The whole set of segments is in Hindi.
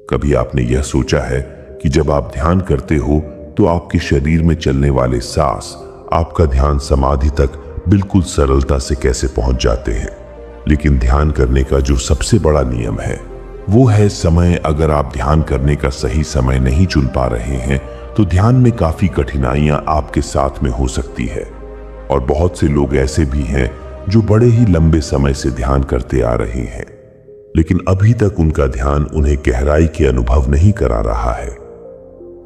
कभी आपने यह सोचा है कि जब आप ध्यान करते हो तो आपके शरीर में चलने वाले सांस आपका ध्यान समाधि तक बिल्कुल सरलता से कैसे पहुंच जाते हैं? लेकिन ध्यान करने का जो सबसे बड़ा नियम है वो है समय। अगर आप ध्यान करने का सही समय नहीं चुन पा रहे हैं तो ध्यान में काफी कठिनाइयां आपके साथ में हो सकती है। और बहुत से लोग ऐसे भी हैं जो बड़े ही लंबे समय से ध्यान करते आ रहे हैं, लेकिन अभी तक उनका ध्यान उन्हें गहराई के अनुभव नहीं करा रहा है।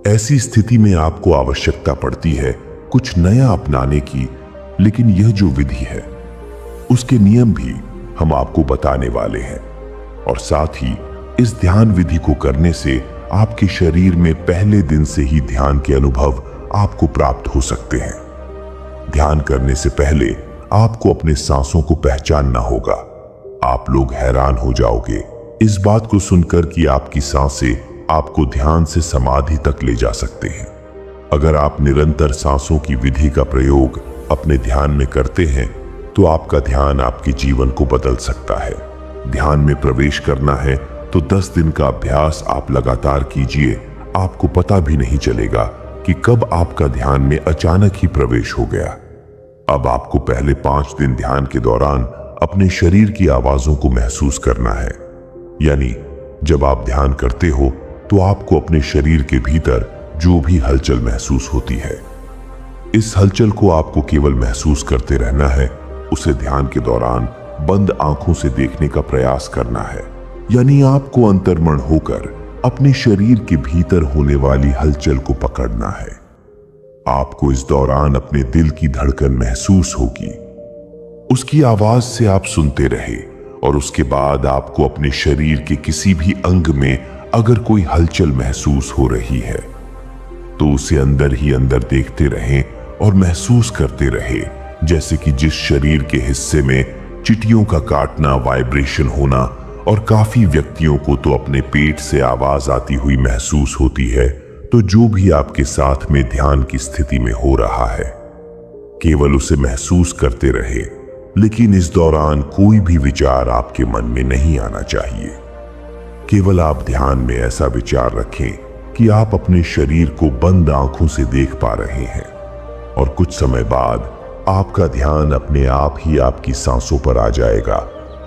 ऐसी स्थिति में आपको आवश्यकता पड़ती है कुछ नया अपनाने की। लेकिन यह जो विधि है उसके नियम भी हम आपको बताने वाले हैं, और साथ ही इस ध्यान विधि को करने से आपके शरीर में पहले दिन से ही ध्यान के अनुभव आपको प्राप्त हो सकते हैं। ध्यान करने से पहले आपको अपने सांसों को पहचानना होगा। आप लोग हैरान हो जाओगे इस बात को सुनकर कि आपकी सांसें आपको ध्यान से समाधि तक ले जा सकते हैं। अगर आप निरंतर सांसों की विधि का प्रयोग अपने ध्यान में करते हैं तो आपका ध्यान आपके जीवन को बदल सकता है। ध्यान में प्रवेश करना है तो 10 दिन का अभ्यास आप लगातार कीजिए। आपको पता भी नहीं चलेगा कि कब आपका ध्यान में अचानक ही प्रवेश हो गया। अब आपको पहले 5 दिन ध्यान के दौरान अपने शरीर की आवाजों को महसूस करना है। यानी जब आप ध्यान करते हो तो आपको अपने शरीर के भीतर जो भी हलचल महसूस होती है, इस हलचल को आपको केवल महसूस करते रहना है। उसे ध्यान के दौरान बंद आंखों से देखने का प्रयास करना है। यानी आपको अंतर्मन होकर अपने शरीर के भीतर होने वाली हलचल को पकड़ना है। आपको इस दौरान अपने दिल की धड़कन महसूस होगी। उसकी आवाज से आप सुनते रहे, और उसके बाद आपको अपने शरीर के किसी भी अंग में अगर कोई हलचल महसूस हो रही है तो उसे अंदर ही अंदर देखते रहें और महसूस करते रहे। जैसे कि जिस शरीर के हिस्से में चींटियों का काटना, वाइब्रेशन होना, और काफी व्यक्तियों को तो अपने पेट से आवाज आती हुई महसूस होती है। तो जो भी आपके साथ में ध्यान की स्थिति में हो रहा है केवल उसे महसूस करते रहे। लेकिन इस दौरान कोई भी विचार आपके मन में नहीं आना चाहिए। केवल आप ध्यान में ऐसा विचार रखें कि आप अपने शरीर को बंद आंखों से देख पा रहे हैं, और कुछ समय बाद आपका ध्यान अपने आप ही आपकी सांसों पर आ जाएगा।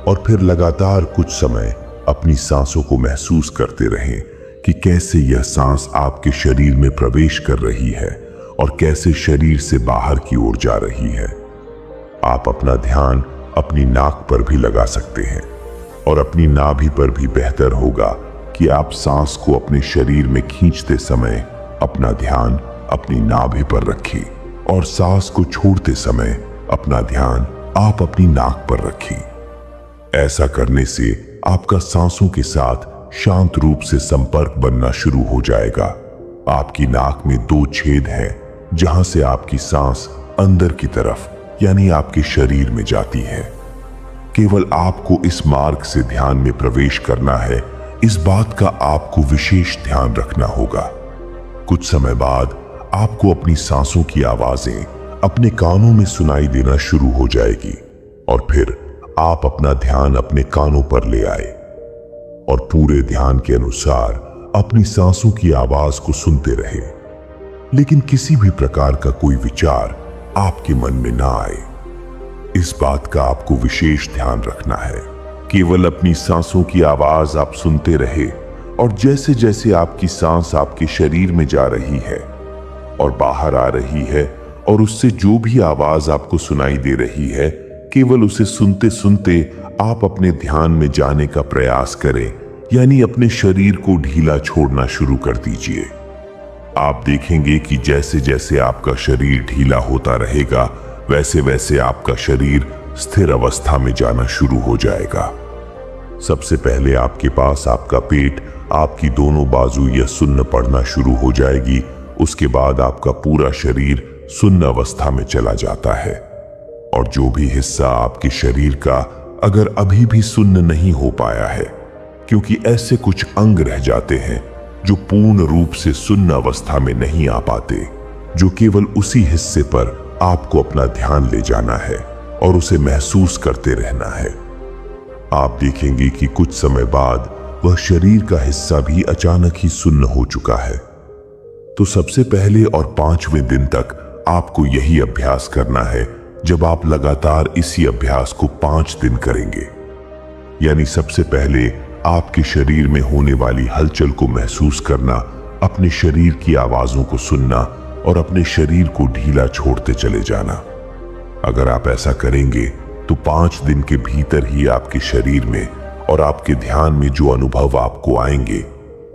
और फिर लगातार कुछ समय अपनी सांसों को महसूस करते रहें कि कैसे यह सांस आपके शरीर में प्रवेश कर रही है और कैसे शरीर से बाहर की ओर जा रही है। आप अपना ध्यान अपनी नाक पर भी लगा सकते हैं, और अपनी नाभि पर भी बेहतर होगा कि आप सांस को अपने शरीर में खींचते समय अपना ध्यान अपनी नाभि पर रखें, और सांस को छोड़ते समय अपना ध्यान आप अपनी नाक पर रखें। ऐसा करने से आपका सांसों के साथ शांत रूप से संपर्क बनना शुरू हो जाएगा। आपकी नाक में 2 छेद हैं जहां से आपकी सांस अंदर की तरफ यानी आपके शरीर में जाती है। केवल आपको इस मार्ग से ध्यान में प्रवेश करना है। इस बात का आपको विशेष ध्यान रखना होगा। कुछ समय बाद आपको अपनी सांसों की आवाजें अपने कानों में सुनाई देना शुरू हो जाएगी, और फिर आप अपना ध्यान अपने कानों पर ले आए और पूरे ध्यान के अनुसार अपनी सांसों की आवाज को सुनते रहे। लेकिन किसी भी प्रकार का कोई विचार आपके मन में ना आए। इस बात का आपको विशेष ध्यान रखना है। केवल अपनी सांसों की आवाज आप सुनते रहे, और जैसे जैसे आपकी सांस आपके शरीर में जा रही है और बाहर आ रही है, और उससे जो भी आवाज आपको सुनाई दे रही है, केवल उसे सुनते सुनते आप अपने ध्यान में जाने का प्रयास करें। यानी अपने शरीर को ढीला छोड़ना शुरू कर दीजिए। आप देखेंगे कि जैसे जैसे आपका शरीर ढीला होता रहेगा वैसे वैसे आपका शरीर स्थिर अवस्था में जाना शुरू हो जाएगा। सबसे पहले आपके पास आपका पेट, आपकी दोनों बाजू यह सुन्न पड़ना शुरू हो जाएगी। उसके बाद आपका पूरा शरीर सुन्न अवस्था में चला जाता है, और जो भी हिस्सा आपके शरीर का अगर अभी भी सुन्न नहीं हो पाया है, क्योंकि ऐसे कुछ अंग रह जाते हैं जो पूर्ण रूप से सुन्न अवस्था में नहीं आ पाते, जो केवल उसी हिस्से पर आपको अपना ध्यान ले जाना है और उसे महसूस करते रहना है। आप देखेंगे कि कुछ समय बाद वह शरीर का हिस्सा भी अचानक ही सुन्न हो चुका है। तो सबसे पहले और 5वें दिन तक आपको यही अभ्यास करना है। जब आप लगातार इसी अभ्यास को 5 दिन करेंगे, यानी सबसे पहले आपके शरीर में होने वाली हलचल को महसूस करना, अपने शरीर की आवाजों को सुनना और अपने शरीर को ढीला छोड़ते चले जाना। अगर आप ऐसा करेंगे तो 5 दिन के भीतर ही आपके शरीर में और आपके ध्यान में जो अनुभव आपको आएंगे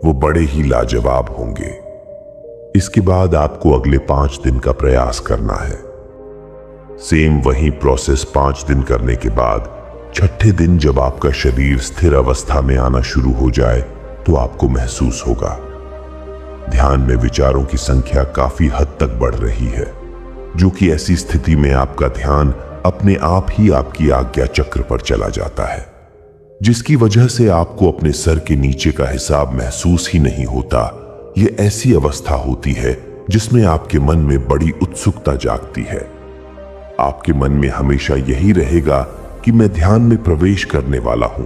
वो बड़े ही लाजवाब होंगे। इसके बाद आपको अगले 5 दिन का प्रयास करना है। सेम वही प्रोसेस 5 दिन करने के बाद 6ठे दिन जब आपका शरीर स्थिर अवस्था में आना शुरू हो जाए तो आपको महसूस होगा ध्यान में विचारों की संख्या काफी हद तक बढ़ रही है, जो कि ऐसी स्थिति में आपका ध्यान अपने आप ही आपकी आज्ञा चक्र पर चला जाता है, जिसकी वजह से आपको अपने सर के नीचे का हिसाब महसूस ही नहीं होता। यह ऐसी अवस्था होती है जिसमें आपके मन में बड़ी उत्सुकता जागती है। आपके मन में हमेशा यही रहेगा कि मैं ध्यान में प्रवेश करने वाला हूं,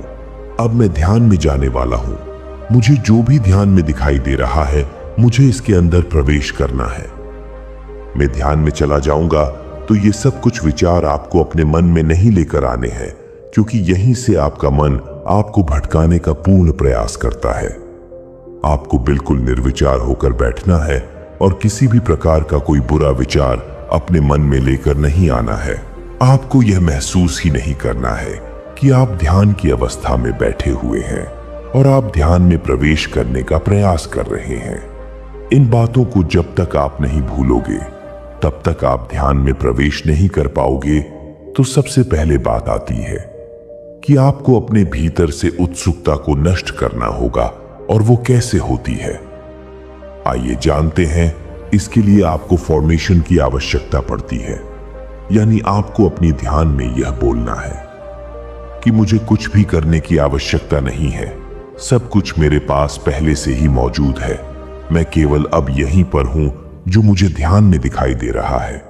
अब मैं ध्यान में जाने वाला हूं, मुझे जो भी ध्यान में दिखाई दे रहा है मुझे इसके अंदर प्रवेश करना है। मैं ध्यान में चला जाऊंगा तो ये सब कुछ विचार आपको अपने मन में नहीं लेकर आने हैं, क्योंकि यहीं से आपका मन आपको भटकाने का पूर्ण प्रयास करता है। आपको बिल्कुल निर्विचार होकर बैठना है और किसी भी प्रकार का कोई बुरा विचार अपने मन में लेकर नहीं आना है। आपको यह महसूस ही नहीं करना है कि आप ध्यान की अवस्था में बैठे हुए हैं और आप ध्यान में प्रवेश करने का प्रयास कर रहे हैं। इन बातों को जब तक आप नहीं भूलोगे तब तक आप ध्यान में प्रवेश नहीं कर पाओगे। तो सबसे पहले बात आती है कि आपको अपने भीतर से उत्सुकता को नष्ट करना होगा, और वो कैसे होती है आइए जानते हैं। इसके लिए आपको फॉर्मेशन की आवश्यकता पड़ती है, यानी आपको अपने ध्यान में यह बोलना है कि मुझे कुछ भी करने की आवश्यकता नहीं है, सब कुछ मेरे पास पहले से ही मौजूद है, मैं केवल अब यहीं पर हूं जो मुझे ध्यान में दिखाई दे रहा है।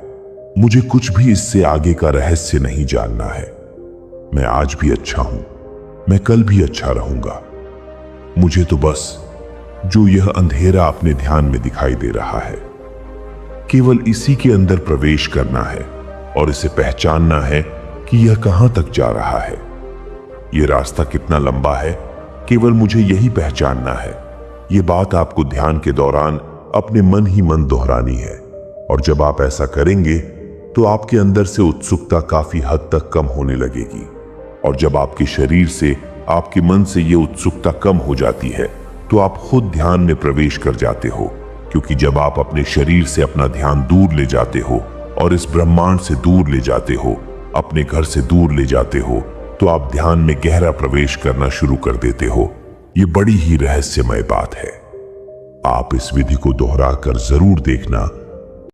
मुझे कुछ भी इससे आगे का रहस्य नहीं जानना है। मैं आज भी अच्छा हूं, मैं कल भी अच्छा रहूंगा। मुझे तो बस जो यह अंधेरा अपने ध्यान में दिखाई दे रहा है, केवल इसी के अंदर प्रवेश करना है और इसे पहचानना है कि यह कहां तक जा रहा है। यह रास्ता कितना लंबा है, केवल मुझे यही पहचानना है। यह बात आपको ध्यान के दौरान अपने मन ही मन दोहरानी है, और जब आप ऐसा करेंगे तो आपके अंदर से उत्सुकता काफी हद तक कम होने लगेगी। और जब आपके शरीर से, आपके मन से यह उत्सुकता कम हो जाती है तो आप खुद ध्यान में प्रवेश कर जाते हो, क्योंकि जब आप अपने शरीर से अपना ध्यान दूर ले जाते हो और इस ब्रह्मांड से दूर ले जाते हो, अपने घर से दूर ले जाते हो, तो आप ध्यान में गहरा प्रवेश करना शुरू कर देते हो। यह बड़ी ही रहस्यमय बात है। आप इस विधि को दोहरा कर जरूर देखना